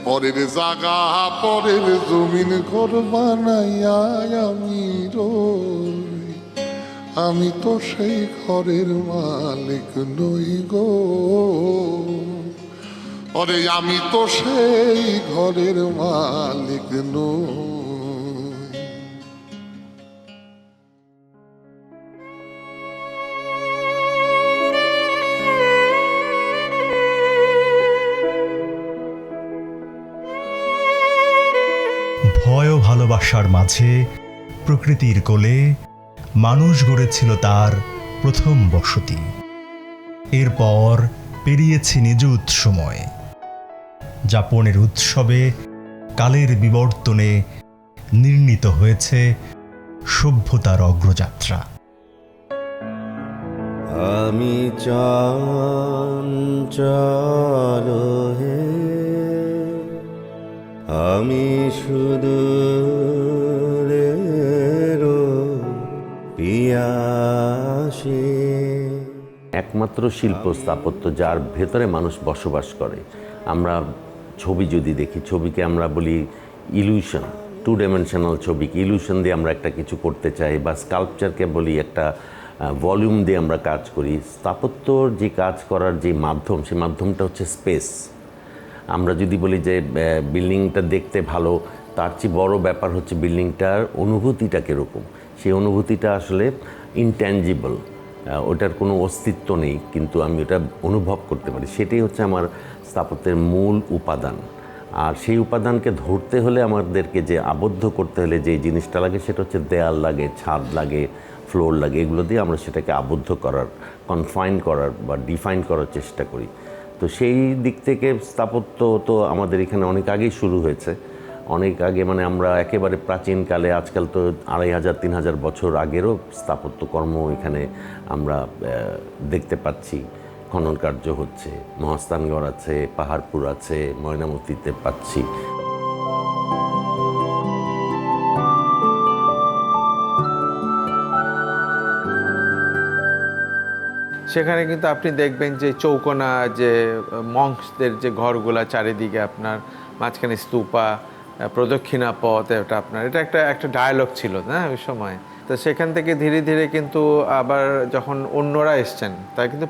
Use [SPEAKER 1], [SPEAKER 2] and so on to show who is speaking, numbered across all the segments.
[SPEAKER 1] পরের জাগা পরের জমিন ঘর বানাইয়া আমি রই, আমি তো সেই ঘরের মালিক নই গো, ওরে আমি তো সেই ঘরের মালিক নই।
[SPEAKER 2] ভয় ও ভালোবাসার মাঝে প্রকৃতির কোলে মানুষ গড়েছিল তার প্রথম বসতি। এরপর পেরিয়েছে নিযুত সময়, যাপনের উৎসবে কালের বিবর্তনে নির্মিত হয়েছে সভ্যতার অগ্রযাত্রা।
[SPEAKER 3] আমি চঞ্চল হে, আমি সুদূরের পিয়াসী।
[SPEAKER 4] একমাত্র শিল্প স্থাপত্য যার ভেতরে মানুষ বসবাস করে। আমরা ছবি যদি দেখি, ছবিকে আমরা বলি ইলিউশন, 2 ডাইমেনশনাল ছবিকে ইলিউশন দিয়ে আমরা একটা কিছু করতে চাই, বা স্কাল্পচারকে বলি একটা ভলিউম দিয়ে আমরা কাজ করি। স্থাপত্যর যে কাজ করার যে মাধ্যম, সেই মাধ্যমটা হচ্ছে স্পেস। আমরা যদি বলি যে বিল্ডিংটা দেখতে ভালো, তার চেয়ে বড় ব্যাপার হচ্ছে বিল্ডিংটার অনুভূতিটা কীরকম। সেই অনুভূতিটা আসলে ইনট্যাঞ্জিবল, ওটার কোনো অস্তিত্ব নেই, কিন্তু আমি ওটা অনুভব করতে পারি। সেটাই হচ্ছে আমার স্থাপত্যের মূল উপাদান। আর সেই উপাদানকে ধরতে হলে আমাদেরকে যে আবদ্ধ করতে হলে যে জিনিসটা লাগে, সেটা হচ্ছে দেয়াল লাগে, ছাদ লাগে, ফ্লোর লাগে। এগুলো দিয়ে আমরা সেটাকে আবদ্ধ করার, কনফাইন করার বা ডিফাইন করার চেষ্টা করি। তো সেই দিক থেকে স্থাপত্য তো আমাদের এখানে অনেক আগেই শুরু হয়েছে, অনেক আগে, মানে আমরা একেবারে প্রাচীনকালে, আজকাল তো 2500-3000 বছর আগেরও স্থাপত্যকর্ম এখানে আমরা দেখতে পাচ্ছি। খনন কার্য হচ্ছে, মহাস্থানগড় আছে, পাহাড়পুর আছে, ময়নামতিতে পাচ্ছি।
[SPEAKER 5] সেখানে কিন্তু আপনি দেখবেন যে চৌকোনা, যে মঙ্কসদের যে ঘরগুলা চারিদিকে, আপনার মাঝখানে স্তূপা, প্রদক্ষিণা পথ, এটা আপনার এটা একটা ডায়ালগ ছিল না ওই সময়। তো সেখান থেকে ধীরে ধীরে কিন্তু আবার যখন অন্যরা এসছেন, তাই কিন্তু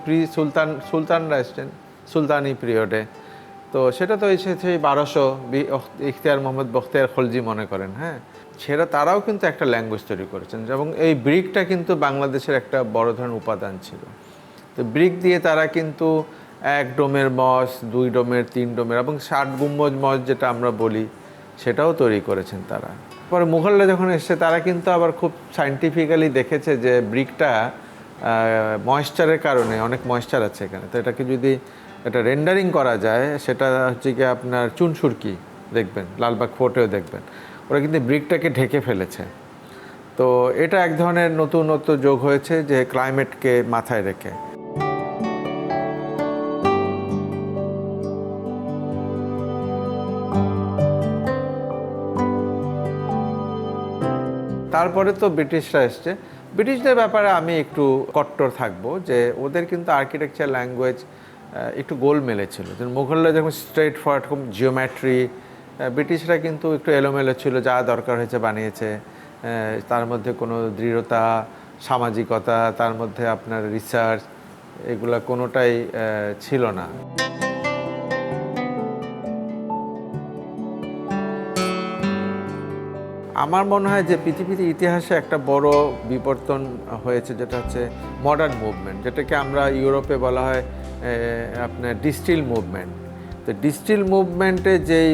[SPEAKER 5] সুলতানরা এসছেন সুলতানি পিরিয়ডে। তো সেটা তো এসেছে 1200, ইখতিয়ার মোহাম্মদ বখতিয়ার খলজি মনে করেন, হ্যাঁ, সেটা তারাও কিন্তু একটা ল্যাঙ্গুয়েজ তৈরি করেছেন। এবং এই ব্রিকটা কিন্তু বাংলাদেশের একটা বড় ধরনের উপাদান ছিল। তো ব্রিক দিয়ে তারা কিন্তু 1 ডোমের মস, 2 ডোমের, 3 ডোমের এবং 60 গুম্বজ মস যেটা আমরা বলি, সেটাও তৈরি করেছেন তারা। পরে মুঘলরা যখন এসছে, তারা কিন্তু আবার খুব সায়েন্টিফিক্যালি দেখেছে যে ব্রিকটা ময়েশ্চারের কারণে, অনেক ময়েশ্চার আছে এখানে, তো এটাকে যদি এটা রেন্ডারিং করা যায়, সেটা হচ্ছে কি আপনার চুনসুরকি দেখবেন, লালবাগ ফোর্টেও দেখবেন, ওরা কিন্তু ব্রিকটাকে ঢেকে ফেলেছে। তো এটা এক ধরনের নতুনত্ব যোগ হয়েছে, যে ক্লাইমেটকে মাথায় রেখে। তারপরে তো ব্রিটিশরা এসছে। ব্রিটিশদের ব্যাপারে আমি একটু কট্টর থাকবো, যে ওদের কিন্তু আর্কিটেকচার ল্যাঙ্গুয়েজ একটু গোলমেলে ছিল। যেমন মুঘলরা যখন স্ট্রেট ফরওয়ার্ড জিওমেট্রি, ব্রিটিশরা কিন্তু একটু এলোমেলো ছিল, যা দরকার হয়েছে বানিয়েছে। তার মধ্যে কোনো দৃঢ়তা, সামাজিকতা, তার মধ্যে আপনার রিসার্চ, এগুলা কোনোটাই ছিল না। আমার মনে হয় যে পৃথিবীর ইতিহাসে একটা বড় বিবর্তন হয়েছে, যেটা হচ্ছে মডার্ন মুভমেন্ট, যেটাকে আমরা ইউরোপে বলা হয় আপনার ডিস্টিল মুভমেন্ট। তো ডিস্টিল মুভমেন্টে যেই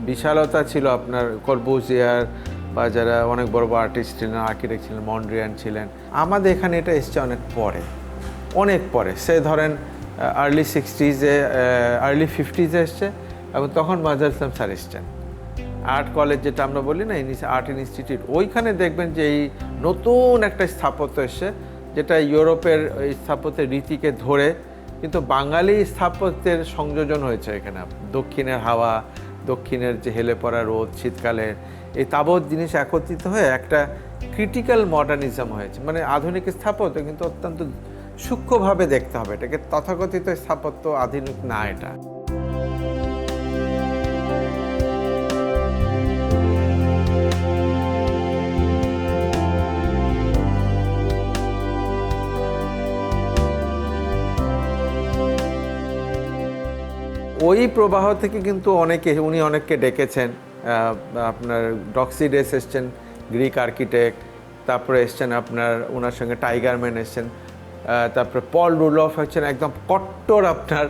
[SPEAKER 5] বিশালতা ছিল, আপনার কর্বুজিয়ার বা যারা অনেক বড় বড় আর্টিস্ট ছিলেন, আর্কিটেক্ট ছিলেন, মন্ড্রিয়ান ছিলেন, আমাদের এখানে এটা এসছে অনেক পরে। সে ধরেন আর্লি 60s-এ, আর্লি 50s-এ এসছে, এবং তখন মাজার ইসলাম স্যার এসছেন। আর্ট কলেজ যেটা আমরা বলি না, আর্ট ইনস্টিটিউট, ওইখানে দেখবেন যে এই নতুন একটা স্থাপত্য এসছে, যেটা ইউরোপের স্থাপত্যের রীতিকে ধরে, কিন্তু বাঙালি স্থাপত্যের সংযোজন হয়েছে এখানে। দক্ষিণের হাওয়া, দক্ষিণের যে হেলে পড়া রোদ শীতকালে, এই তাবৎ জিনিস একত্রিত হয়ে একটা ক্রিটিক্যাল মডার্নিজম হয়েছে। মানে আধুনিক স্থাপত্য, কিন্তু অত্যন্ত সূক্ষ্মভাবে দেখতে হবে এটাকে। তথাকথিত স্থাপত্য আধুনিক না এটা। ওই প্রবাহ থেকে কিন্তু উনি অনেককে ডেকেছেন। আপনার ডক্সিডেস এসছেন, গ্রিক আর্কিটেক্ট, তারপরে এসছেন আপনার ওনার সঙ্গে টাইগারম্যান এসছেন, তারপরে পল রুলফ হচ্ছেন একদম কট্টর আপনার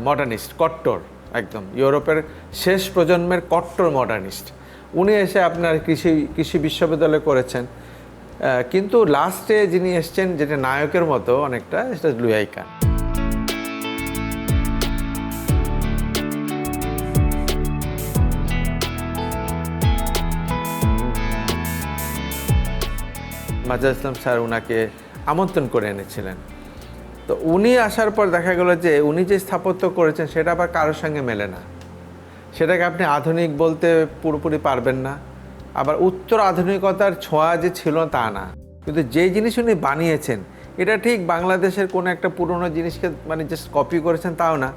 [SPEAKER 5] মডার্নিস্ট, কট্টর একদম ইউরোপের শেষ প্রজন্মের কট্টর মডার্নিস্ট। উনি এসে আপনার কৃষি বিশ্ববিদ্যালয় করেছেন। কিন্তু লাস্টে যিনি এসছেন, যেটা নায়কের মতো অনেকটা, সেটা লুয়াই কান। মাজার ইসলাম স্যার ওনাকে আমন্ত্রণ করে এনেছিলেন। তো উনি আসার পর দেখা গেল যে উনি যে স্থাপত্য করেছেন সেটা আবার কারোর সঙ্গে মেলে না। সেটাকে আপনি আধুনিক বলতে পুরোপুরি পারবেন না, আবার উত্তর আধুনিকতার ছোঁয়া যে ছিল তা না। কিন্তু যেই জিনিস উনি বানিয়েছেন এটা ঠিক বাংলাদেশের কোনো একটা পুরনো জিনিসকে মানে জাস্ট কপি করেছেন তাও না,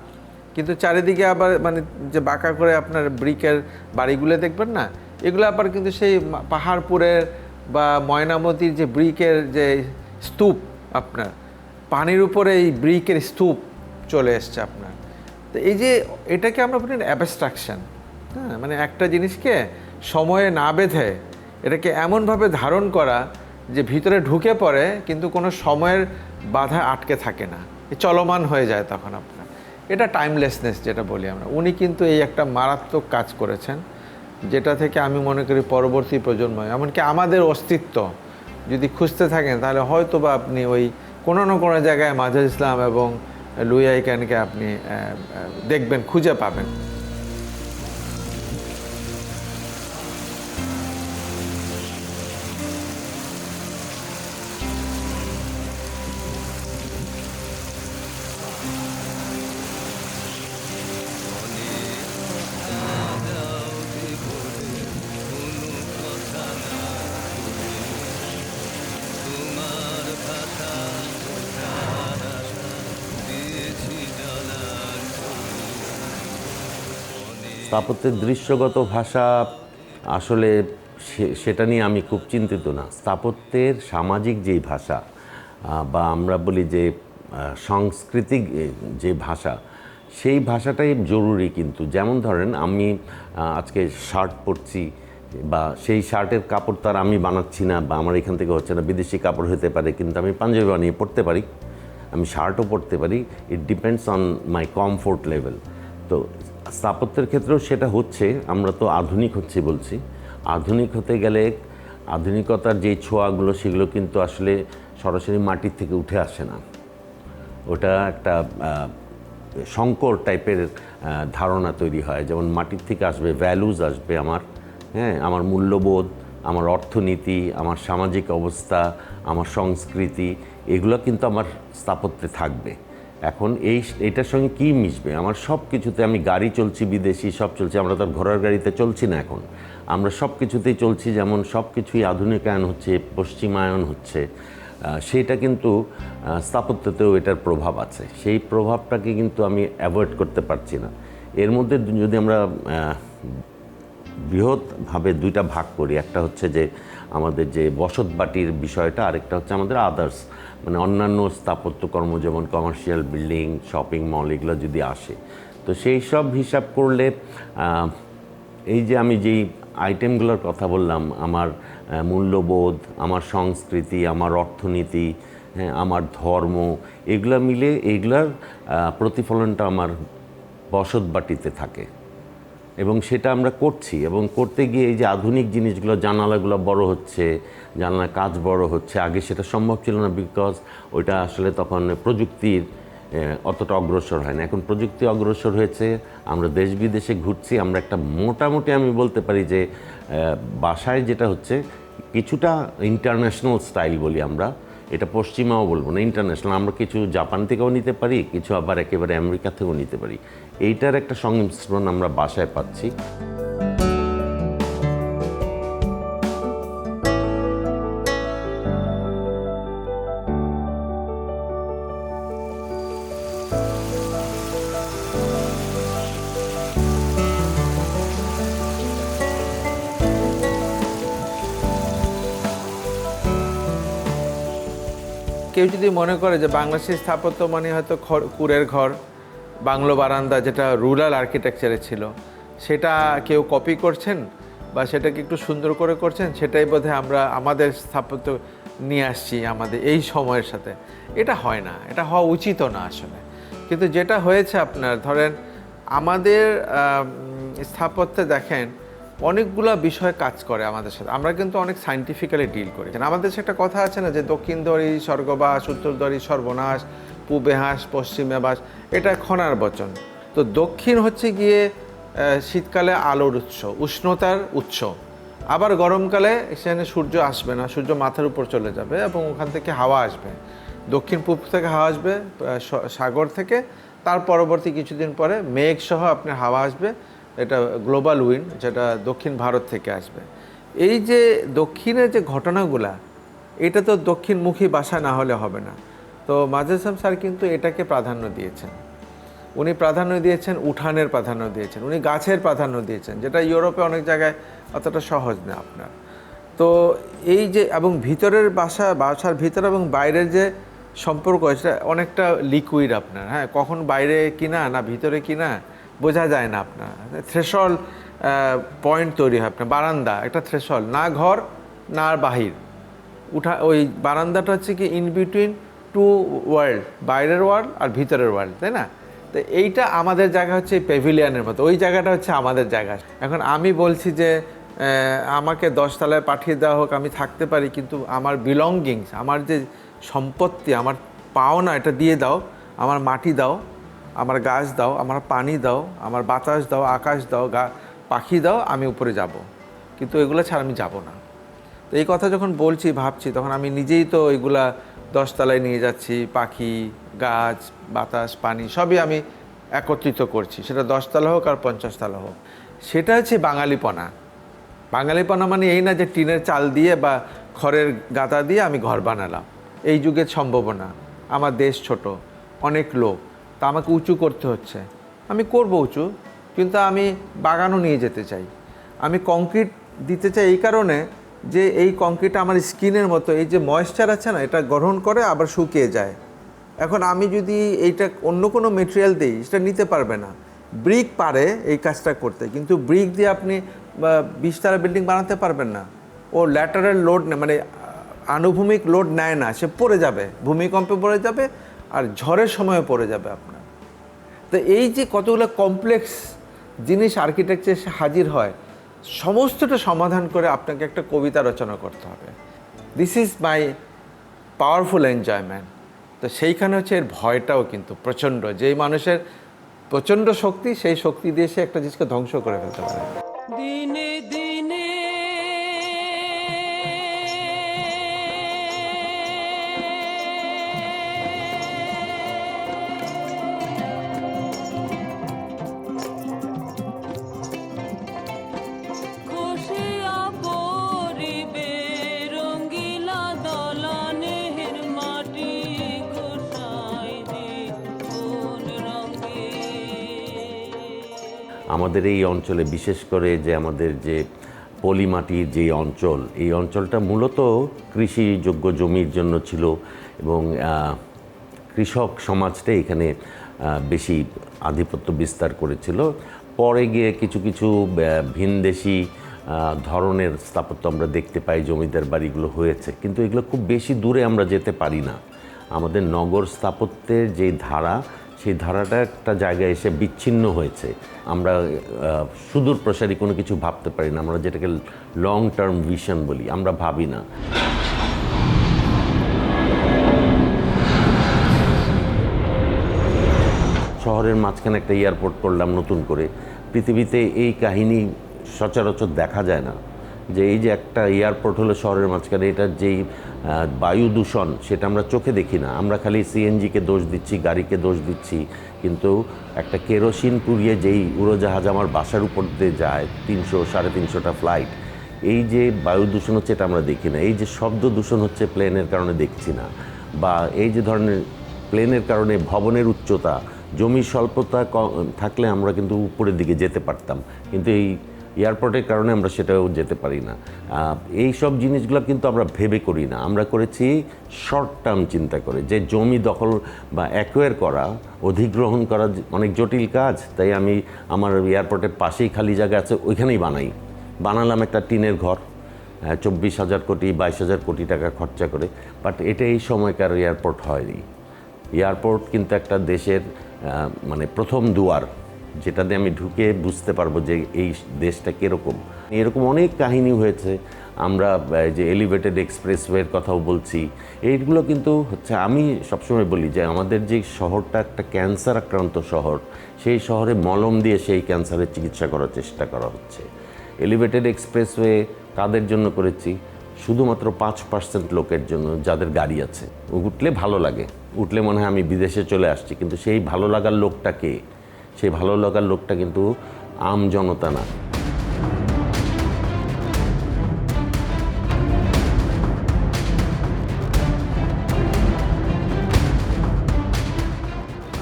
[SPEAKER 5] কিন্তু চারিদিকে আবার মানে যে বাঁকা করে আপনার ব্রিকের বাড়িগুলো দেখবেন না, এগুলো আবার কিন্তু সেই পাহাড়পুরের বা ময়নামতির যে ব্রিকের যে স্তূপ, আপনার পানির উপরে এই ব্রিকের স্তূপ চলে এসছে আপনার। তো এই যে এটাকে আমরা বলি অ্যাবস্ট্রাকশন, হ্যাঁ, মানে একটা জিনিসকে সময়ে না বেঁধে এটাকে এমনভাবে ধারণ করা যে ভিতরে ঢুকে পড়ে কিন্তু কোনো সময়ের বাধা আটকে থাকে না, চলমান হয়ে যায় তখন আপনার। এটা টাইমলেসনেস যেটা বলি আমরা। উনি কিন্তু এই একটা মারাত্মক কাজ করেছেন, যেটা থেকে আমি মনে করি পরবর্তী প্রজন্ম, এমনকি আমাদের অস্তিত্ব যদি খুঁজতে থাকেন তাহলে হয়তো বা আপনি ওই কোনো না কোনো জায়গায় মাজার ইসলাম এবং লুইয়াই ক্যানকে আপনি দেখবেন, খুঁজে পাবেন।
[SPEAKER 4] স্থাপত্যের দৃশ্যগত ভাষা আসলে সেটা নিয়ে আমি খুব চিন্তিত না। স্থাপত্যের সামাজিক যেই ভাষা বা আমরা বলি যে সাংস্কৃতিক যে ভাষা, সেই ভাষাটাই জরুরি। কিন্তু যেমন ধরেন আমি আজকে শার্ট পরছি, বা সেই শার্টের কাপড় তার আমি বানাচ্ছি না বা আমার এখান থেকে হচ্ছে না, বিদেশি কাপড় হতে পারে, কিন্তু আমি পাঞ্জাবি বানিয়ে পরতে পারি, আমি শার্টও পরতে পারি। It depends on my comfort level. তো স্থাপত্যের ক্ষেত্রেও সেটা হচ্ছে। আমরা তো আধুনিক হচ্ছে বলছি, আধুনিক হতে গেলে আধুনিকতার যে ছোঁয়াগুলো সেগুলো কিন্তু আসলে সরাসরি মাটির থেকে উঠে আসে না। ওটা একটা সংকর টাইপের ধারণা তৈরি হয়। যেমন মাটির থেকে আসবে, ভ্যালুজ আসবে আমার, হ্যাঁ, আমার মূল্যবোধ, আমার অর্থনীতি, আমার সামাজিক অবস্থা, আমার সংস্কৃতি, এগুলো কিন্তু আমার স্থাপত্যে থাকবে। এখন এইটার সঙ্গে কী মিশবে? আমার সব কিছুতে, আমি গাড়ি চলছি বিদেশি, সব চলছে, আমরা তো ঘোড়ার গাড়িতে চলছি না এখন, আমরা সব কিছুতেই চলছি। যেমন সব কিছুই আধুনিকায়ন হচ্ছে, পশ্চিমায়ন হচ্ছে, সেটা কিন্তু স্থাপত্যতেও এটার প্রভাব আছে। সেই প্রভাবটাকে কিন্তু আমি অ্যাভয়েড করতে পারছি না। এর মধ্যে যদি আমরা বৃহৎভাবে দুইটা ভাগ করি, একটা হচ্ছে যে আমাদের যে বসতবাটির বিষয়টা, আরেকটা হচ্ছে আমাদের আদার্স, মানে অন্যান্য স্থাপত্যকর্ম, যেমন কমার্শিয়াল বিল্ডিং, শপিং মল, এগুলো যদি আসে, তো সেই সব হিসাব করলে এই যে আমি যেই আইটেমগুলোর কথা বললাম, আমার মূল্যবোধ, আমার সংস্কৃতি, আমার অর্থনীতি, হ্যাঁ, আমার ধর্ম, এগুলো মিলে এইগুলার প্রতিফলনটা আমার বসতবাটিতে থাকে, এবং সেটা আমরা করছি। এবং করতে গিয়ে এই যে আধুনিক জিনিসগুলো, জানালাগুলো বড় হচ্ছে, জানালার কাজ বড় হচ্ছে, আগে সেটা সম্ভব ছিল না, বিকজ ওইটা আসলে তখন প্রযুক্তির অতটা অগ্রসর হয় না। এখন প্রযুক্তি অগ্রসর হয়েছে, আমরা দেশ বিদেশে ঘুরছি, আমরা একটা মোটামুটি আমি বলতে পারি যে বাসায় যেটা হচ্ছে কিছুটা ইন্টারন্যাশনাল স্টাইল বলি আমরা, এটা পশ্চিমাও বলবো না, ইন্টারন্যাশনাল। আমরা কিছু জাপান থেকেও নিতে পারি, কিছু আবার একেবারে আমেরিকা থেকেও নিতে পারি। এইটার একটা সংমিশ্রণ আমরা বাসায় পাচ্ছি।
[SPEAKER 5] কেউ যদি মনে করে যে বাংলাদেশের স্থাপত্য মানে হয়তো কুড়ের ঘর, বাংলো বারান্দা যেটা রুরাল আর্কিটেকচারে ছিল, সেটা কেউ কপি করছেন বা সেটাকে একটু সুন্দর করে করছেন, সেটাই বোধহয় আমরা আমাদের স্থাপত্য নিয়ে আসছি আমাদের এই সময়ের সাথে। এটা হয় না, এটা হওয়া উচিতও না আসলে। কিন্তু যেটা হয়েছে আপনার ধরেন আমাদের স্থাপত্যে দেখেন অনেকগুলো বিষয় কাজ করে আমাদের সাথে, আমরা কিন্তু অনেক সায়েন্টিফিক্যালি ডিল করি। আমাদের দেশে একটা কথা আছে না যে দক্ষিণ দরি স্বর্গবাস, উত্তর দরি সর্বনাশ, পূবে হাঁস পশ্চিমে বাস, এটা খনার বচন। তো দক্ষিণ হচ্ছে গিয়ে শীতকালে আলোর উৎস, উষ্ণতার উৎস। আবার গরমকালে সেখানে সূর্য আসবে না, সূর্য মাথার উপর চলে যাবে এবং ওখান থেকে হাওয়া আসবে, দক্ষিণ পূর্ব থেকে হাওয়া আসবে সাগর থেকে, তার পরবর্তী কিছুদিন পরে মেঘ সহ আপনার হাওয়া আসবে, এটা গ্লোবাল উইন্ড, যেটা দক্ষিণ ভারত থেকে আসবে। এই যে দক্ষিণের যে ঘটনাগুলা, এটা তো দক্ষিণমুখী বাসা না হলে হবে না। তো মাজেদ হাসান স্যার কিন্তু এটাকে প্রাধান্য দিয়েছেন। উনি প্রাধান্য দিয়েছেন, উঠানের প্রাধান্য দিয়েছেন, উনি গাছের প্রাধান্য দিয়েছেন, যেটা ইউরোপে অনেক জায়গায় অতটা সহজ না আপনার। তো এই যে এবং ভিতরের বাসার ভিতর এবং বাইরের যে সম্পর্ক, সেটা অনেকটা লিকুইড আপনার, হ্যাঁ, কখন বাইরে কিনা না ভিতরে কিনা বোঝা যায় না আপনার। থ্রেশল পয়েন্ট তৈরি হয় আপনার, বারান্দা একটা থ্রেশল, না ঘর না বাহির, ওই বারান্দাটা হচ্ছে কি ইন বিটুইন টু ওয়ার্ল্ড, বাইরের ওয়ার্ল্ড আর ভিতরের ওয়ার্ল্ড, তাই না? তো এইটা আমাদের জায়গা হচ্ছে প্যাভিলিয়নের মতো, ওই জায়গাটা হচ্ছে আমাদের জায়গা। এখন আমি বলছি যে আমাকে 10 তলায় পাঠিয়ে দেওয়া হোক, আমি থাকতে পারি, কিন্তু আমার বিলঙ্গিংস, আমার যে সম্পত্তি, আমার পাওনা, এটা দিয়ে দাও, আমার মাটি দাও, আমার গাছ দাও, আমার পানি দাও, আমার বাতাস দাও, আকাশ দাও, পাখি দাও, আমি উপরে যাব, কিন্তু এগুলো ছাড়া আমি যাব না। তো এই কথা যখন বলছি ভাবছি, তখন আমি নিজেই তো এগুলা 10 তলায় নিয়ে যাচ্ছি, পাখি, গাছ, বাতাস, পানি সবই আমি একত্রিত করছি, সেটা 10 তলা হোক আর 50 তলা হোক। সেটা হচ্ছে বাঙালিপনা। বাঙালিপনা মানে এই না যে টিনের চাল দিয়ে বা খড়ের গাদা দিয়ে আমি ঘর বানালাম, এই যুগে সম্ভব না। আমার দেশ ছোট, অনেক লোক, তা আমাকে উঁচু করতে হচ্ছে, আমি করব উঁচু, কিন্তু আমি বাগানও নিয়ে যেতে চাই। আমি কংক্রিট দিতে চাই এই কারণে যে এই কংক্রিট আমার স্কিনের মতো, এই যে ময়েশ্চার আছে না, এটা গ্রহণ করে আবার শুকিয়ে যায়। এখন আমি যদি এইটা অন্য কোনো মেটেরিয়াল দিই, সেটা নিতে পারবে না। ব্রিক পারে এই কাজটা করতে, কিন্তু ব্রিক দিয়ে আপনি 20 তলা বিল্ডিং বানাতে পারবেন না। ও ল্যাটারাল লোড মানে আনুভূমিক লোড নেয় না, সে পড়ে যাবে, ভূমিকম্পে পড়ে যাবে আর ঝড়ের সময় পড়ে যাবে আপনার। তো এই যে কতগুলো কমপ্লেক্স জিনিস আর্কিটেকচার এসে হাজির হয়, সমস্তটা সমাধান করে আপনাকে একটা কবিতা রচনা করতে হবে। This is my powerful enjoyment. তো সেইখানে হচ্ছে এর ভয়টাও কিন্তু প্রচণ্ড, যেই মানুষের প্রচণ্ড শক্তি, সেই শক্তি দিয়ে সে একটা জিনিসকে ধ্বংস করে ফেলতে পারে।
[SPEAKER 6] দিনে দিনে খুশিয়া পরিবে রঙ্গিলা দলানের মাটি খোসাই দি কোন রঙে।
[SPEAKER 4] আমাদের এই অঞ্চলে বিশেষ করে যে আমাদের যে পলিমাটির যে অঞ্চল, এই অঞ্চলটা মূলত কৃষিযোগ্য জমির জন্য ছিল এবং কৃষক সমাজটাই এখানে বেশি আধিপত্য বিস্তার করেছিল। পরে গিয়ে কিছু কিছু ভিনদেশি ধরনের স্থাপত্য আমরা দেখতে পাই, জমিদার বাড়িগুলো হয়েছে, কিন্তু এগুলো খুব বেশি দূরে আমরা যেতে পারি না। আমাদের নগর স্থাপত্যের যে ধারা, সেই ধারাটা একটা জায়গায় এসে বিচ্ছিন্ন হয়েছে। আমরা সুদূর প্রসারী কোনো কিছু ভাবতে পারি না, আমরা যেটাকে লং টার্ম ভিশন বলি, আমরা ভাবি না। শহরের মাঝখানে একটা এয়ারপোর্ট করলাম নতুন করে, পৃথিবীতে এই কাহিনী সচরাচর দেখা যায় না, যে এই যে একটা এয়ারপোর্ট হলো শহরের মাঝখানে, এটার যেই বায়ু দূষণ সেটা আমরা চোখে দেখি না, আমরা খালি সিএনজিকে দোষ দিচ্ছি, গাড়িকে দোষ দিচ্ছি, কিন্তু একটা কেরোসিন পুড়িয়ে যেই উড়োজাহাজ আমার বাসার উপর দিয়ে যায় 300-350টা ফ্লাইট, এই যে বায়ু দূষণ হচ্ছে এটা আমরা দেখি না। এই যে শব্দ দূষণ হচ্ছে প্লেনের কারণে দেখছি না, বা এই যে ধরনের প্লেনের কারণে ভবনের উচ্চতা, জমির স্বল্পতা থাকলে আমরা কিন্তু উপরের দিকে যেতে পারতাম, কিন্তু এই এয়ারপোর্টের কারণে আমরা সেটাও যেতে পারি না। এই সব জিনিসগুলো কিন্তু আমরা ভেবে করি না, আমরা করেছি শর্ট টার্ম চিন্তা করে, যে জমি দখল বা অ্যাকোয়ার করা, অধিগ্রহণ করা অনেক জটিল কাজ। তাই আমি আমার এয়ারপোর্টের পাশেই খালি জায়গা আছে, ওইখানেই বানালাম একটা টিনের ঘর, 24,000 কোটি 22,000 কোটি টাকা খরচা করে। বাট এটা এই সময়কার এয়ারপোর্ট হয়নি। এয়ারপোর্ট কিন্তু একটা দেশের মানে প্রথম দুয়ার, যেটাতে আমি ঢুকে বুঝতে পারবো যে এই দেশটা কীরকম। এরকম অনেক কাহিনী হয়েছে। আমরা যে এলিভেটেড এক্সপ্রেসওয়ের কথাও বলছি, এইগুলো কিন্তু হচ্ছে, আমি সবসময় বলি যে আমাদের যে শহরটা একটা ক্যান্সার আক্রান্ত শহর, সেই শহরে মলম দিয়ে সেই ক্যান্সারের চিকিৎসা করার চেষ্টা করা হচ্ছে। এলিভেটেড এক্সপ্রেসওয়ে কাদের জন্য করেছি? শুধুমাত্র 5% লোকের জন্য যাদের গাড়ি আছে। উঠলে ভালো লাগে, উঠলে মনে হয় আমি বিদেশে চলে আসছি, কিন্তু সেই ভালো লাগার লোকটা কে? সেই ভালো লাগার লোকটা কিন্তু আম জনতা না।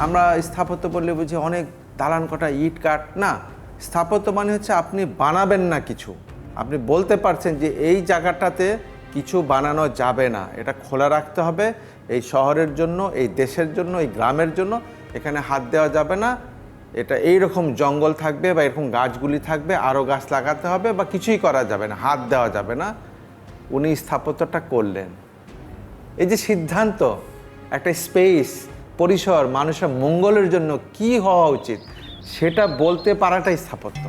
[SPEAKER 5] আমরা স্থাপত্য বললে বুঝি অনেক দালান কটা ইট কাঠ, না। স্থাপত্য মানে হচ্ছে আপনি বানাবেন না কিছু, আপনি বলতে পারছেন যে এই জায়গাটাতে কিছু বানানো যাবে না, এটা খোলা রাখতে হবে এই শহরের জন্য, এই দেশের জন্য, এই গ্রামের জন্য, এখানে হাত দেওয়া যাবে না, এটা এই রকম জঙ্গল থাকবে বা এরকম গাছগুলি থাকবে, আরও গাছ লাগাতে হবে বা কিছুই করা যাবে না, হাত দেওয়া যাবে না। উনি স্থাপত্যটা করলেন। এই যে সিদ্ধান্ত, একটা স্পেস, পরিসর, মানুষের মঙ্গলের জন্য কি হওয়া উচিত সেটা বলতে পারাটাই স্থাপত্য।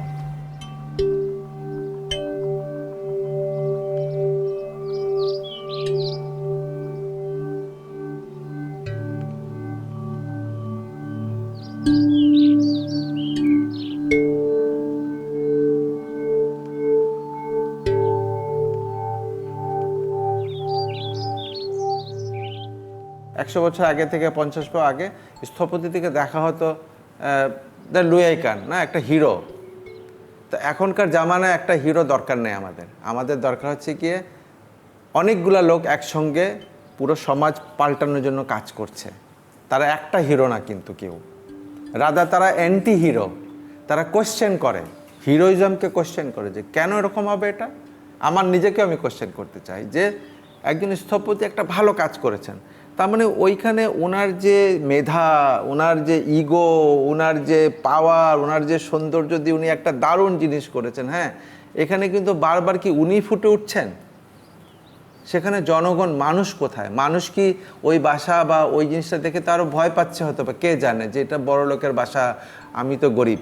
[SPEAKER 5] একশো বছর আগে থেকে 50 বছর আগে স্থপতি থেকে দেখা হতো দ্য লুয়াই কান, না, একটা হিরো। তো এখনকার জামানায় একটা হিরো দরকার নেই আমাদের দরকার হচ্ছে গিয়ে অনেকগুলা লোক একসঙ্গে পুরো সমাজ পাল্টানোর জন্য কাজ করছে। তারা একটা হিরো না কিন্তু কেউ, রাদা তারা অ্যান্টি হিরো। তারা কোশ্চেন করে, হিরোইজমকে কোশ্চেন করে যে কেন এরকম হবে এটা। আমার নিজেকে আমি কোশ্চেন করতে চাই যে একজন স্থপতি একটা ভালো কাজ করেছেন, তার মানে ওইখানে ওনার যে মেধা, ওনার যে ইগো, ওনার যে পাওয়ার, ওনার যে সৌন্দর্য দিয়ে উনি একটা দারুণ জিনিস করেছেন। হ্যাঁ, এখানে কিন্তু বারবার কি উনি ফুটে উঠছেন? সেখানে জনগণ, মানুষ কোথায়? মানুষ কি ওই বাসা বা ওই জিনিসটা দেখে তো আরও ভয় পাচ্ছে হয়তো, বা কে জানে যে এটা বড় লোকের বাসা, আমি তো গরিব।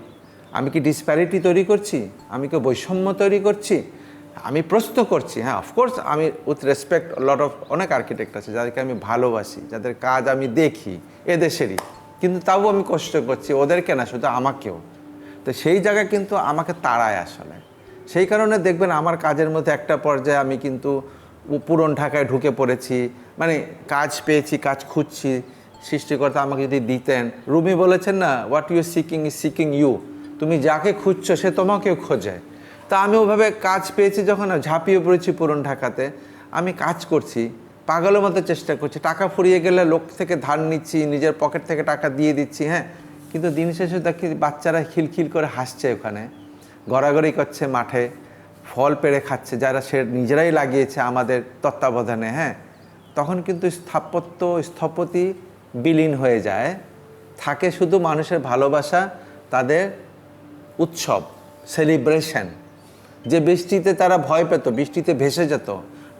[SPEAKER 5] আমি কি ডিসপ্যারিটি তৈরি করছি? আমি কি বৈষম্য তৈরি করছি? আমি প্রশ্ন করছি। হ্যাঁ, অফকোর্স আমি উইথ রেসপেক্ট লট অফ অনেক আর্কিটেক্ট আছে যাদেরকে আমি ভালোবাসি, যাদের কাজ আমি দেখি এদেশেরই, কিন্তু তাও আমি কষ্ট করছি ওদেরকে না, শুধু আমাকেও। তো সেই জায়গায় কিন্তু আমাকে তাড়ায় আসলে। সেই কারণে দেখবেন আমার কাজের মধ্যে একটা পর্যায়ে আমি কিন্তু পুরন ঢাকায় ঢুকে পড়েছি, মানে কাজ পেয়েছি, কাজ খুঁজছি, সৃষ্টিকর্তা আমাকে যদি দিতেন। রুমি বলেছেন না, what you seeking is seeking you, তুমি যাকে খুঁজছো সে তোমাকেও খোঁজে। তা আমি ওভাবে কাজ পেয়েছি, যখন ঝাঁপিয়ে পড়েছি পুরন ঢাকাতে, আমি কাজ করছি, পাগলের মতো চেষ্টা করছি, টাকা ফুরিয়ে গেলে লোক থেকে ধার নিচ্ছি, নিজের পকেট থেকে টাকা দিয়ে দিচ্ছি। হ্যাঁ, কিন্তু দিন শেষে দেখি বাচ্চারা খিলখিল করে হাসছে, ওখানে গড়াগড়ি করছে, মাঠে ফল পেড়ে খাচ্ছে, যারা সে নিজেরাই লাগিয়েছে আমাদের তত্ত্বাবধানে। হ্যাঁ, তখন কিন্তু স্থপতি বিলীন হয়ে যায়, থাকে শুধু মানুষের ভালোবাসা, তাদের উৎসব, সেলিব্রেশন। যে বৃষ্টিতে তারা ভয় পেত, বৃষ্টিতে ভেসে যেত,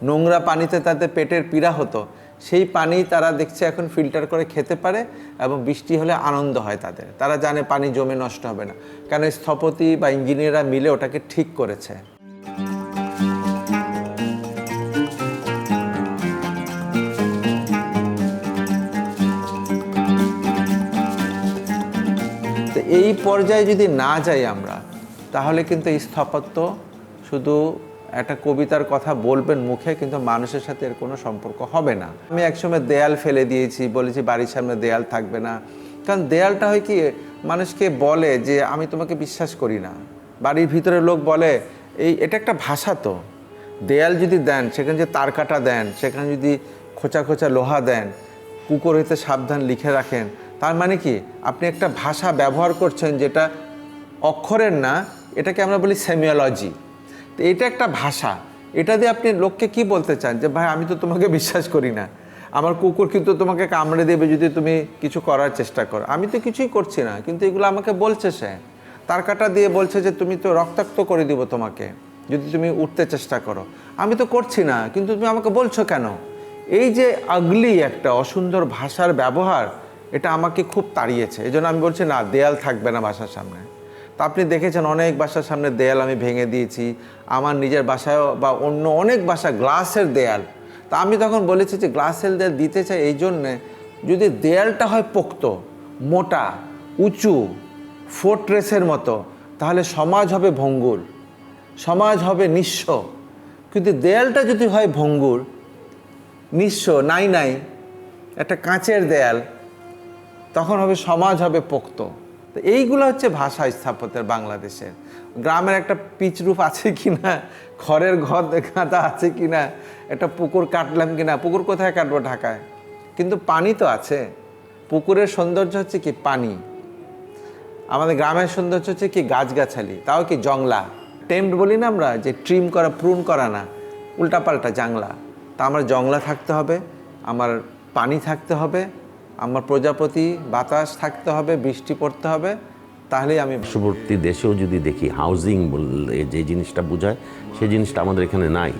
[SPEAKER 5] নোংরা পানিতে তাদের পেটের পীড়া হতো, সেই পানি তারা দেখছে এখন ফিল্টার করে খেতে পারে, এবং বৃষ্টি হলে আনন্দ হয় তাদের। তারা জানে পানি জমে নষ্ট হবে না, কারণ স্থপতি বা ইঞ্জিনিয়াররা মিলে ওটাকে ঠিক করেছে। তো এই পর্যায়ে যদি না যাই আমরা, তাহলে কিন্তু এই স্থাপত্য শুধু একটা কবিতার কথা বলবেন মুখে, কিন্তু মানুষের সাথে এর কোনো সম্পর্ক হবে না। আমি একসময় দেয়াল ফেলে দিয়েছি, বলেছি বাড়ির সামনে দেয়াল থাকবে না, কারণ দেয়ালটা হয় কি, মানুষকে বলে যে আমি তোমাকে বিশ্বাস করি না। বাড়ির ভিতরে লোক বলে এটা একটা ভাষা। তো দেয়াল যদি দেন, সেখানে যে তার কাটা দেন, সেখানে যদি খোঁচা খোঁচা লোহা দেন, কুকুর হইতে সাবধান লিখে রাখেন, তার মানে কি আপনি একটা ভাষা ব্যবহার করছেন যেটা অক্ষরের না, এটাকে আমরা বলি সেমিওলজি। তো এটা একটা ভাষা, এটা দিয়ে আপনি লোককে কি বলতে চান যে ভাই আমি তো তোমাকে বিশ্বাস করি না, আমার কুকুর কিন্তু তোমাকে কামড়ে দেবে যদি তুমি কিছু করার চেষ্টা করো, আমি তো কিছুই করছি না, কিন্তু এগুলো আমাকে বলছে, সে তার কাটা দিয়ে বলছে যে তুমি তো রক্তাক্ত করে দিব তোমাকে যদি তুমি উঠতে চেষ্টা করো, আমি তো করছি না, কিন্তু তুমি আমাকে বলছো কেন। এই যে আগলি একটা অসুন্দর ভাষার ব্যবহার, এটা আমাকে খুব তাড়িয়েছে। এই জন্য আমি বলছি না, দেয়াল থাকবে না বাসার সামনে। তা আপনি দেখেছেন অনেক বাসার সামনে দেয়াল আমি ভেঙে দিয়েছি, আমার নিজের বাসায়ও বা অন্য অনেক বাসা গ্লাসের দেয়াল। তা আমি তখন বলেছি যে গ্লাসের দেয়াল দিতে চাই এই জন্যে, যদি দেয়ালটা হয় পোক্ত, মোটা, উঁচু, ফোর্ট্রেসের মতো, তাহলে সমাজ হবে ভঙ্গুর, সমাজ হবে নিঃস্ব। কিন্তু দেয়ালটা যদি হয় ভঙ্গুর, নিঃস্ব, নাই নাই, একটা কাঁচের দেয়াল, তখন হবে সমাজ হবে পোক্ত। তো এইগুলো হচ্ছে ভাষা স্থাপত্যের বাংলাদেশের। গ্রামের একটা পিচ রুফ আছে কি না, খড়ের ঘর গাঁদা আছে কি না, একটা পুকুর কাটলাম কি না, পুকুর কোথায় কাটবো ঢাকায়, কিন্তু পানি তো আছে। পুকুরের সৌন্দর্য হচ্ছে কি পানি, আমাদের গ্রামের সৌন্দর্য হচ্ছে কি গাছগাছালি, তাও কি জংলা, টেম্পড বলি না আমরা, যে ট্রিম করা, প্রুন করা না, উল্টাপাল্টা জাংলা। তা আমার জংলা থাকতে হবে, আমার পানি থাকতে হবে, আমার প্রজাপতি বাতাস থাকতে হবে, বৃষ্টি পড়তে হবে, তাহলেই আমি।
[SPEAKER 4] পার্শ্ববর্তী দেশেও যদি দেখি, হাউজিং বললে যে জিনিসটা বোঝায় সেই জিনিসটা আমাদের এখানে নাই।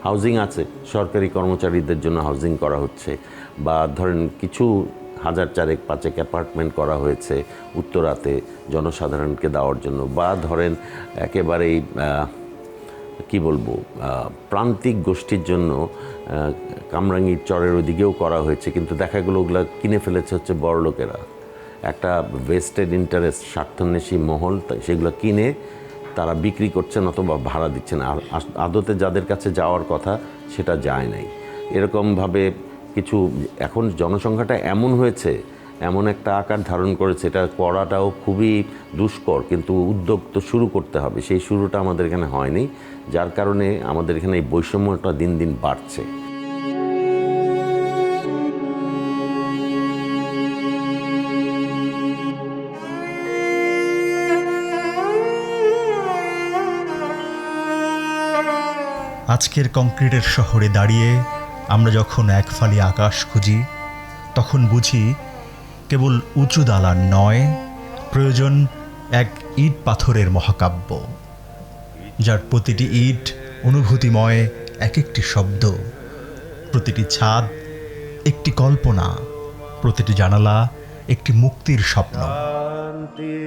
[SPEAKER 4] হাউজিং আছে, সরকারি কর্মচারীদের জন্য হাউজিং করা হচ্ছে, বা ধরেন কিছু 1000-5 অ্যাপার্টমেন্ট করা হয়েছে উত্তরাতে জনসাধারণকে দেওয়ার জন্য, বা ধরেন একেবারেই কি বলবো, প্রান্তিক গোষ্ঠীর জন্য কামরাঙ্গীর চরের ওদিকেও করা হয়েছে, কিন্তু দেখা গেলো ওগুলো কিনে ফেলেছে হচ্ছে বড়লোকেরা, একটা ভেস্টেড ইন্টারেস্ট, স্বার্থান্বেষী মহল, সেগুলো কিনে তারা বিক্রি করছেন অথবা ভাড়া দিচ্ছেন, আর আদতে যাদের কাছে যাওয়ার কথা সেটা যায় নাই। এরকমভাবে কিছু, এখন জনসংখ্যাটা এমন হয়েছে, এমন একটা আকার ধারণ করেছে, এটা করাটাও খুবই দুষ্কর, কিন্তু উদ্যোগ তো শুরু করতে হবে, সেই শুরুটা আমাদের এখানে হয়নি, যার কারণে আমাদের এখানে এই বৈষম্যটা দিন দিন বাড়ছে।
[SPEAKER 2] আজকের কংক্রিটের শহরে দাঁড়িয়ে আমরা যখন এক ফালি আকাশ খুঁজি, তখন বুঝি কেবল উঁচু দালান নয়, প্রয়োজন এক ইট পাথরের মহাকাব্য, যার প্রতিটি ইট অনুভূতিময় এক একটি শব্দ, প্রতিটি ছাদ একটি কল্পনা, প্রতিটি জানালা একটি মুক্তির স্বপ্ন।
[SPEAKER 3] শান্তি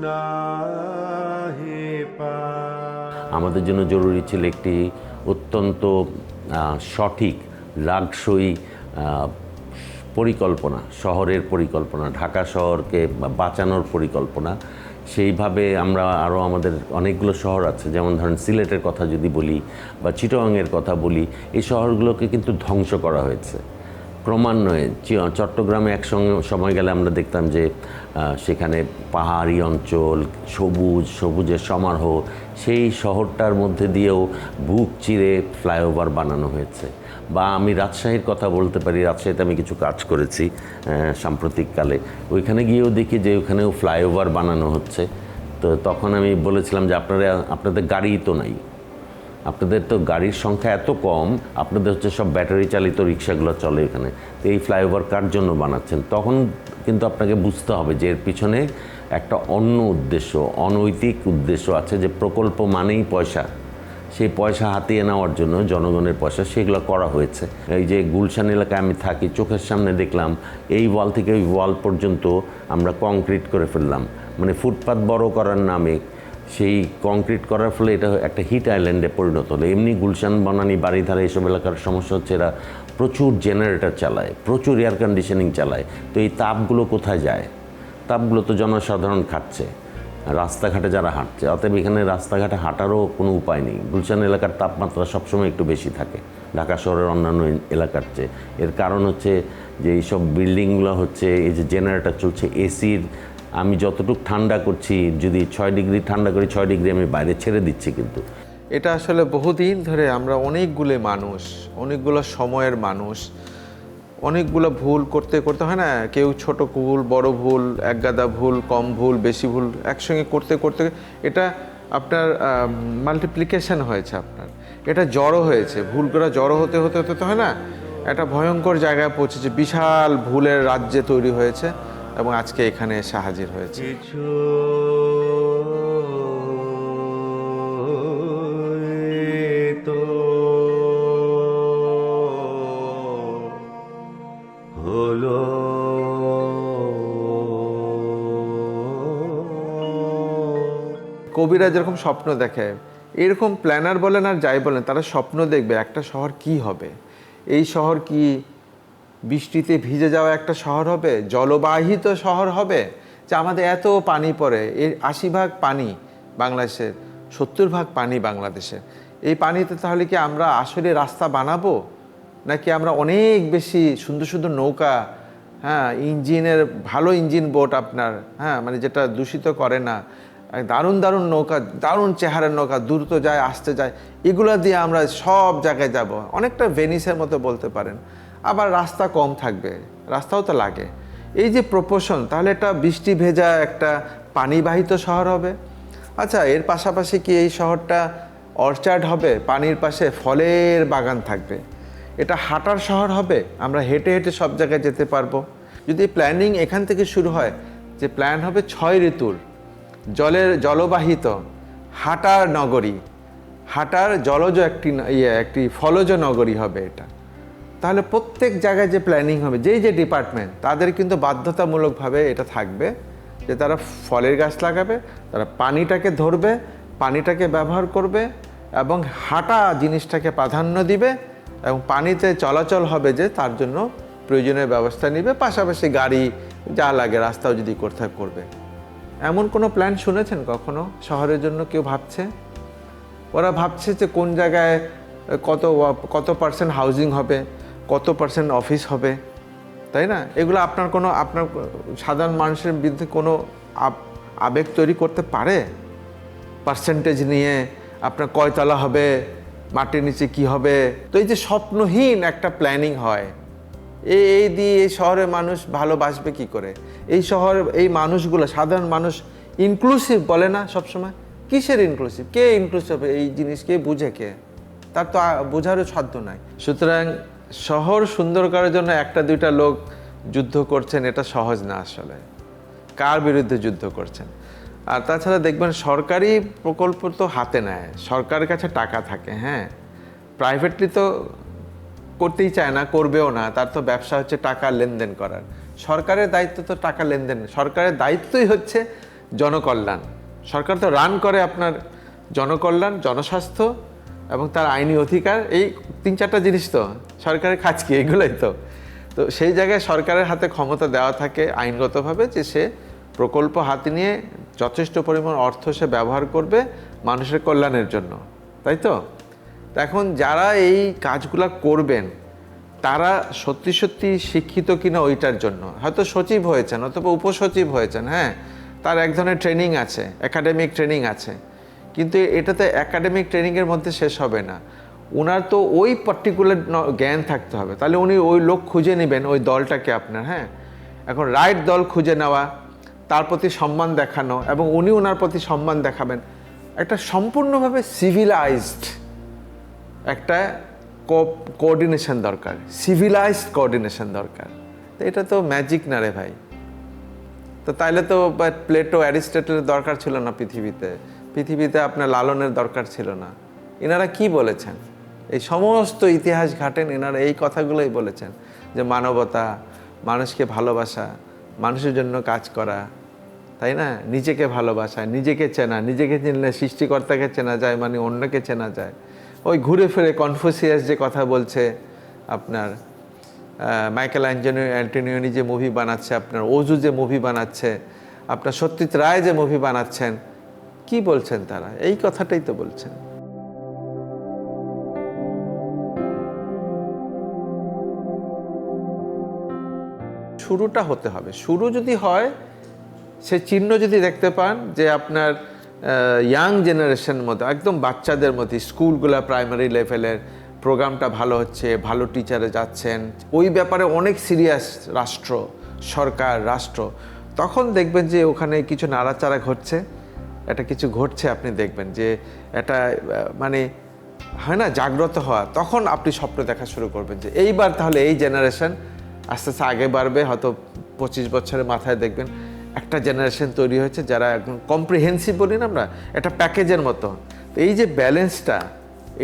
[SPEAKER 3] নাহি
[SPEAKER 4] আমাদের জন্য জরুরি ছিল একটি অত্যন্ত সঠিক লাগসই পরিকল্পনা, শহরের পরিকল্পনা, ঢাকা শহরকে বাঁচানোর পরিকল্পনা। সেইভাবে আমরা আরও আমাদের অনেকগুলো শহর আছে, যেমন ধরেন সিলেটের কথা যদি বলি বা চিটাগাংয়ের কথা বলি, এই শহরগুলোকে কিন্তু ধ্বংস করা হয়েছে ক্রমান্বয়ে। চট্টগ্রামে সময় গেলে আমরা দেখতাম যে সেখানে পাহাড়ি অঞ্চল, সবুজের সমারোহ, সেই শহরটার মধ্যে দিয়েও বুক চিরে ফ্লাইওভার বানানো হয়েছে। বা আমি রাজশাহীর কথা বলতে পারি, রাজশাহীতে আমি কিছু কাজ করেছি সাম্প্রতিককালে, ওইখানে গিয়েও দেখি যে ওখানেও ফ্লাইওভার বানানো হচ্ছে। তো তখন আমি বলেছিলাম যে আপনাদের গাড়ি তো নাই, আপনাদের তো গাড়ির সংখ্যা এত কম, আপনাদের হচ্ছে সব ব্যাটারি চালিত রিক্সাগুলো চলে এখানে, তো এই ফ্লাইওভার কার জন্য বানাচ্ছেন? তখন কিন্তু আপনাকে বুঝতে হবে যে এর পিছনে একটা অন্য উদ্দেশ্য, অনৈতিক উদ্দেশ্য আছে, যে প্রকল্প মানেই পয়সা, সেই পয়সা হাতিয়ে নেওয়ার জন্য জনগণের পয়সা সেগুলো করা হয়েছে। এই যে গুলশান এলাকায় আমি থাকি, চোখের সামনে দেখলাম এই ওয়াল থেকে ওই ওয়াল পর্যন্ত আমরা কংক্রিট করে ফেললাম, মানে ফুটপাত বড় করার নামে সেই কংক্রিট করার ফলে এটা একটা হিট আইল্যান্ডে পরিণত হলো। এমনি গুলশান, বনানী, বাড়িধারা এইসব এলাকার সমস্যা হচ্ছে এরা প্রচুর জেনারেটর চালায়, প্রচুর এয়ার কন্ডিশনিং চালায়, তো এই তাপগুলো কোথায় যায়? তাপগুলো তো জনসাধারণ খাচ্ছে, রাস্তাঘাটে যারা হাঁটছে। অতএব এখানে রাস্তাঘাটে হাঁটারও কোনো উপায় নেই। গুলশান এলাকার তাপমাত্রা সবসময় একটু বেশি থাকে ঢাকা শহরের অন্যান্য এলাকার চেয়ে। এর কারণ হচ্ছে যে এইসব বিল্ডিংগুলো হচ্ছে, এই যে জেনারেটর চলছে, এসির, আমি যতটুকু ঠান্ডা করছি, যদি 6 ডিগ্রি ঠান্ডা করি, 6 ডিগ্রি আমি বাইরে ছেড়ে দিচ্ছি। কিন্তু
[SPEAKER 5] এটা আসলে বহুদিন ধরে আমরা অনেকগুলো সময়ের মানুষ, অনেকগুলো ভুল করতে করতে হয় না, কেউ ছোট ভুল, বড় ভুল, একগাদা ভুল, কম ভুল, বেশি ভুল একসঙ্গে করতে করতে এটা আপনার মাল্টিপ্লিকেশন হয়েছে, আপনার এটা জড়ো হয়েছে, ভুলগুলো জড়ো হতে হতে হতে তো হয় না, একটা ভয়ঙ্কর জায়গায় পৌঁছেছে, বিশাল ভুলের রাজ্যে তৈরি হয়েছে এবং আজকে এখানে এসে হাজির হয়েছে।
[SPEAKER 3] কিছু তো হলো
[SPEAKER 5] কবিরা যেরকম স্বপ্ন দেখে, এরকম প্ল্যানার বলেন আর যাই বলেন, তারা স্বপ্ন দেখবে একটা শহর কি হবে। এই শহর কি বৃষ্টিতে ভিজে যাওয়া একটা শহর হবে, জলবাহিত শহর হবে, যে আমাদের এত পানি পড়ে, এর 80% পানি বাংলাদেশের, 70% পানি বাংলাদেশের, এই পানিতে তাহলে কি আমরা আসলে রাস্তা বানাবো, নাকি আমরা অনেক বেশি সুন্দর সুন্দর নৌকা, হ্যাঁ ইঞ্জিনের ভালো ইঞ্জিন বোট আপনার, হ্যাঁ মানে যেটা দূষিত করে না, দারুণ দারুণ নৌকা, দারুণ চেহারার নৌকা, দ্রুত যায় আসতে যায়, এগুলো দিয়ে আমরা সব জায়গায় যাব, অনেকটা ভেনিসের মতো বলতে পারেন। আবার রাস্তা কম থাকবে, রাস্তাও তো লাগে, এই যে প্রপোর্শন, তাহলে এটা বৃষ্টি ভেজা একটা পানিবাহিত শহর হবে। আচ্ছা, এর পাশাপাশি কি এই শহরটা অর্চার্ড হবে, পানির পাশে ফলের বাগান থাকবে, এটা হাঁটার শহর হবে, আমরা হেঁটে হেঁটে সব জায়গায় যেতে পারবো। যদি প্ল্যানিং এখান থেকে শুরু হয়, যে প্ল্যান হবে 6 ঋতুর, জলবাহিত হাঁটার নগরী, হাঁটার জলজ একটি ফলজ নগরী হবে এটা, তাহলে প্রত্যেক জায়গায় যে প্ল্যানিং হবে, যেই যে ডিপার্টমেন্ট, তাদের কিন্তু বাধ্যতামূলকভাবে এটা থাকবে যে তারা ফলের গাছ লাগাবে, তারা পানিটাকে ধরবে, পানিটাকে ব্যবহার করবে এবং হাঁটা জিনিসটাকে প্রাধান্য দিবে, এবং পানিতে চলাচল হবে যে তার জন্য প্রয়োজনীয় ব্যবস্থা নিবে, পাশাপাশি গাড়ি যা লাগে রাস্তাও যদি কোথাও করবে। এমন কোনো প্ল্যান শুনেছেন কখনো শহরের জন্য কেউ ভাবছে? ওরা ভাবছে যে কোন জায়গায় কত পার্সেন্ট হাউজিং হবে, কত পার্সেন্ট অফিস হবে, তাই না? এগুলো আপনার সাধারণ মানুষের বিরুদ্ধে কোনো আবেগ তৈরি করতে পারে? পার্সেন্টেজ নিয়ে আপনার কয়তলা হবে, মাটির নিচে কি হবে, তো এই যে স্বপ্নহীন একটা প্ল্যানিং হয়, এই দিয়ে এই শহরের মানুষ ভালোবাসবে কি করে? এই শহরের এই মানুষগুলো, সাধারণ মানুষ ইনক্লুসিভ বলে না সবসময়, কিসের ইনক্লুসিভ? কে ইনক্লুসিভ? এই জিনিস কে বুঝে, কে? তার তো বোঝারও সাধ্য নাই। সুতরাং শহর সুন্দর করার জন্য একটা দুইটা লোক যুদ্ধ করছেন, এটা সহজ না আসলে। কার বিরুদ্ধে যুদ্ধ করছেন? আর তাছাড়া দেখবেন সরকারি প্রকল্প তো হাতে নেয়, সরকারের কাছে টাকা থাকে, হ্যাঁ, প্রাইভেটলি তো করতেই চায় না, করবেও না, তার তো ব্যবসা হচ্ছে টাকা লেনদেন করার। সরকারের দায়িত্ব তো টাকা লেনদেন, সরকারের দায়িত্বই হচ্ছে জনকল্যাণ। সরকার তো রান করে আপনার জনকল্যাণ, জনস্বাস্থ্য এবং তার আইনি অধিকার, এই 3-4টা জিনিস তো সরকারের কাজ কি, এগুলোই তো। তো সেই জায়গায় সরকারের হাতে ক্ষমতা দেওয়া থাকে আইনগতভাবে যে সে প্রকল্প হাতে নিয়ে যথেষ্ট পরিমাণ অর্থ সে ব্যবহার করবে মানুষের কল্যাণের জন্য, তাই তো? এখন যারা এই কাজগুলো করবেন তারা সত্যি সত্যি শিক্ষিত কিনা ওইটার জন্য, হয়তো সচিব হয়েছেন অথবা উপসচিব হয়েছেন, হ্যাঁ, তার এক ধরনের ট্রেনিং আছে, একাডেমিক ট্রেনিং আছে, কিন্তু এটাতে একাডেমিক ট্রেনিংয়ের মধ্যে শেষ হবে না, ওনার তো ওই পার্টিকুলার জ্ঞান থাকতে হবে, তাহলে উনি ওই লোক খুঁজে নেবেন, ওই দলটাকে আপনার, হ্যাঁ। এখন রাইট দল খুঁজে নেওয়া, তার প্রতি সম্মান দেখানো এবং উনি ওনার প্রতি সম্মান দেখাবেন, একটা সম্পূর্ণভাবে সিভিলাইজড একটা কোঅর্ডিনেশন দরকার, সিভিলাইজড কোঅর্ডিনেশন দরকার। তো এটা তো ম্যাজিক না রে ভাই। তো তাইলে তো প্লেটো অ্যারিস্টটলের দরকার ছিল না পৃথিবীতে আপনার লালনের দরকার ছিল না। এনারা কি বলেছেন? এই সমস্ত ইতিহাস ঘাটেন, এনারা এই কথাগুলোই বলেছেন যে মানবতা, মানুষকে ভালোবাসা, মানুষের জন্য কাজ করা, তাই না? নিজেকে ভালোবাসা, নিজেকে চেনা, নিজেকে চিনলে সৃষ্টিকর্তাকে চেনা যায়, মানে অন্যকে চেনা যায়। ওই ঘুরে ফিরে কনফুসিয়াস যে কথা বলছে আপনার, মাইকেল অ্যান্টোনিওনি যে মুভি বানাচ্ছে, আপনার ওজু যে মুভি বানাচ্ছে, আপনার সত্যজিৎ রায় যে মুভি বানাচ্ছেন, কি বলছেন তারা? এই কথাটাই তো বলছেন। শুরুটা হতে হবে। শুরু যদি হয়, সে চিহ্ন যদি দেখতে পান যে আপনার ইয়াং জেনারেশনের মধ্যে, একদম বাচ্চাদের মধ্যে, স্কুলগুলো প্রাইমারি লেভেলের প্রোগ্রামটা ভালো হচ্ছে, ভালো টিচারে যাচ্ছেন, ওই ব্যাপারে অনেক সিরিয়াস রাষ্ট্র, সরকার, রাষ্ট্র, তখন দেখবেন যে ওখানে কিছু নাড়াচাড়া ঘটছে, এটা কিছু ঘটছে, আপনি দেখবেন যে এটা মানে হয় না জাগ্রত হওয়া, তখন আপনি স্বপ্ন দেখা শুরু করবেন যে এইবার তাহলে এই জেনারেশন আস্তে আস্তে আগে বাড়বে, হয়তো 25 বছরের মাথায় দেখবেন একটা জেনারেশন তৈরি হয়েছে যারা একদম কম্প্রিহেন্সিভ বলি না আমরা, একটা প্যাকেজের মতো। তো এই যে ব্যালেন্সটা,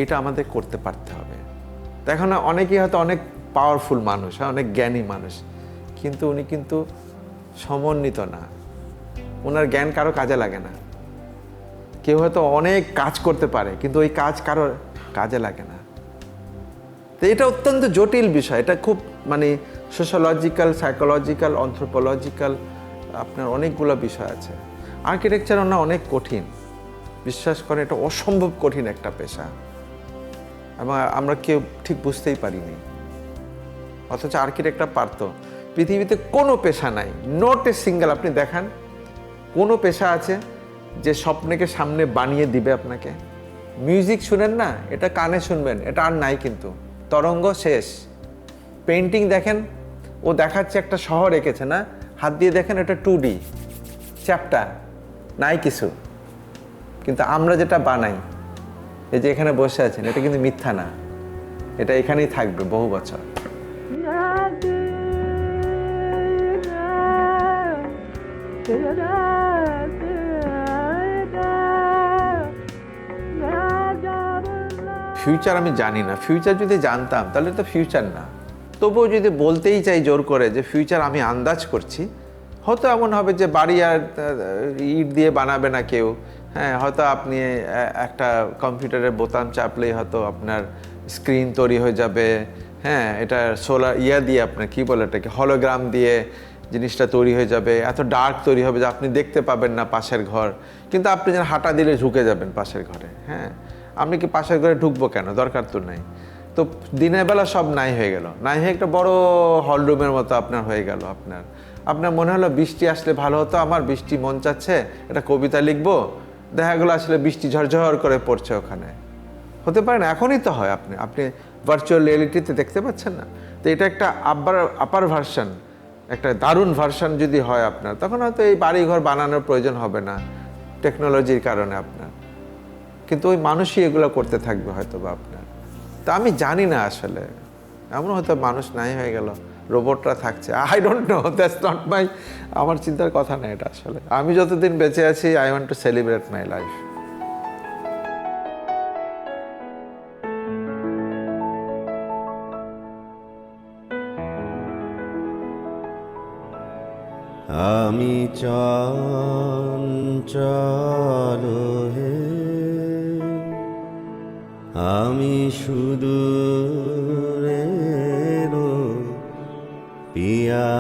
[SPEAKER 5] এইটা আমাদের করতে পারতে হবে। তো এখন অনেকেই হয়তো অনেক পাওয়ারফুল মানুষ, হ্যাঁ, অনেক জ্ঞানী মানুষ, কিন্তু উনি কিন্তু সমন্বিত না, ওনার জ্ঞান কারো কাজে লাগে না। কেউ হয়তো অনেক কাজ করতে পারে কিন্তু ওই কাজ কারো কাজে লাগে না। তো এটা অত্যন্ত জটিল বিষয়, এটা খুব মানে সোশ্যালজিক্যাল, সাইকোলজিক্যাল, অ্যানথ্রোপোলজিক্যাল, আপনার অনেকগুলো বিষয় আছে। আর্কিটেকচার না অনেক কঠিন, বিশ্বাস করে, এটা অসম্ভব কঠিন একটা পেশা, এবং আমরা কেউ ঠিক বুঝতেই পারিনি, অথচ আর্কিটেক্টরা পারতো। পৃথিবীতে কোনো পেশা নাই, নট এ সিঙ্গেল, আপনি দেখান কোনো পেশা আছে যে স্বপ্নকে সামনে বানিয়ে দিবে আপনাকে? মিউজিক শুনেন না, এটা কানে শুনবেন, এটা আর নাই, কিন্তু তরঙ্গ শেষ। পেন্টিং দেখেন, ও দেখাচ্ছে একটা শহর এঁকেছে না, হাত দিয়ে দেখেন, এটা 2D চ্যাপ্টার, নাই কিছু। কিন্তু আমরা যেটা বানাই, এই যে এখানে বসে আছেন, এটা কিন্তু মিথ্যা না, এটা এখানেই থাকবে বহু বছর। ফিউচার আমি জানি না, ফিউচার যদি জানতাম তাহলে তো ফিউচার না। তবুও যদি বলতেই চাই জোর করে যে ফিউচার আমি আন্দাজ করছি, হয়তো এমন হবে যে বাড়ি আর ইট দিয়ে বানাবে না কেউ, হ্যাঁ, হয়তো আপনি একটা কম্পিউটারের বোতাম চাপলেই হয়তো আপনার স্ক্রিন তৈরি হয়ে যাবে, হ্যাঁ, এটা সোলার দিয়ে আপনার কী বলে এটাকে, হলোগ্রাম দিয়ে জিনিসটা তৈরি হয়ে যাবে, এত ডার্ক তৈরি হবে যে আপনি দেখতে পাবেন না পাশের ঘর, কিন্তু আপনি যেন হাঁটা দিলে ঢুকে যাবেন পাশের ঘরে। হ্যাঁ, আপনি কি পাশের ঘরে ঢুকবো কেন, দরকার তো নাই। তো দিনের বেলা সব নাই হয়ে গেল, নাই হয়ে একটা বড় হলরুমের মতো আপনার হয়ে গেল। আপনার মনে হলো বৃষ্টি আসলে ভালো হতো, আমার বৃষ্টি মন চাচ্ছে, একটা কবিতা লিখবো, দেখা গেলো আসলে বৃষ্টি ঝরঝর করে পড়ছে ওখানে। হতে পারে না, এখনই তো হয়, আপনি ভার্চুয়াল রিয়েলিটিতে দেখতে পাচ্ছেন না? তো এটা একটা আপার ভার্সন, একটা দারুণ ভার্সন যদি হয় আপনার, তখন হয়তো এই বাড়িঘর বানানোর প্রয়োজন হবে না টেকনোলজির কারণে আপনার, কিন্তু ওই মানুষই এগুলো করতে থাকবে হয়তো বা আপনার। তা আমি জানি না আসলে, এমন হয়তো মানুষ নাই হয়ে গেল, রোবটরা থাকছে, I don't know, that's not my, আমার চিন্তার কথা না এটা। আসলে আমি যতদিন বেঁচে আছি, I want to celebrate my life.
[SPEAKER 3] আমি চঞ্চল হে, আমি সুদূরের পিয়া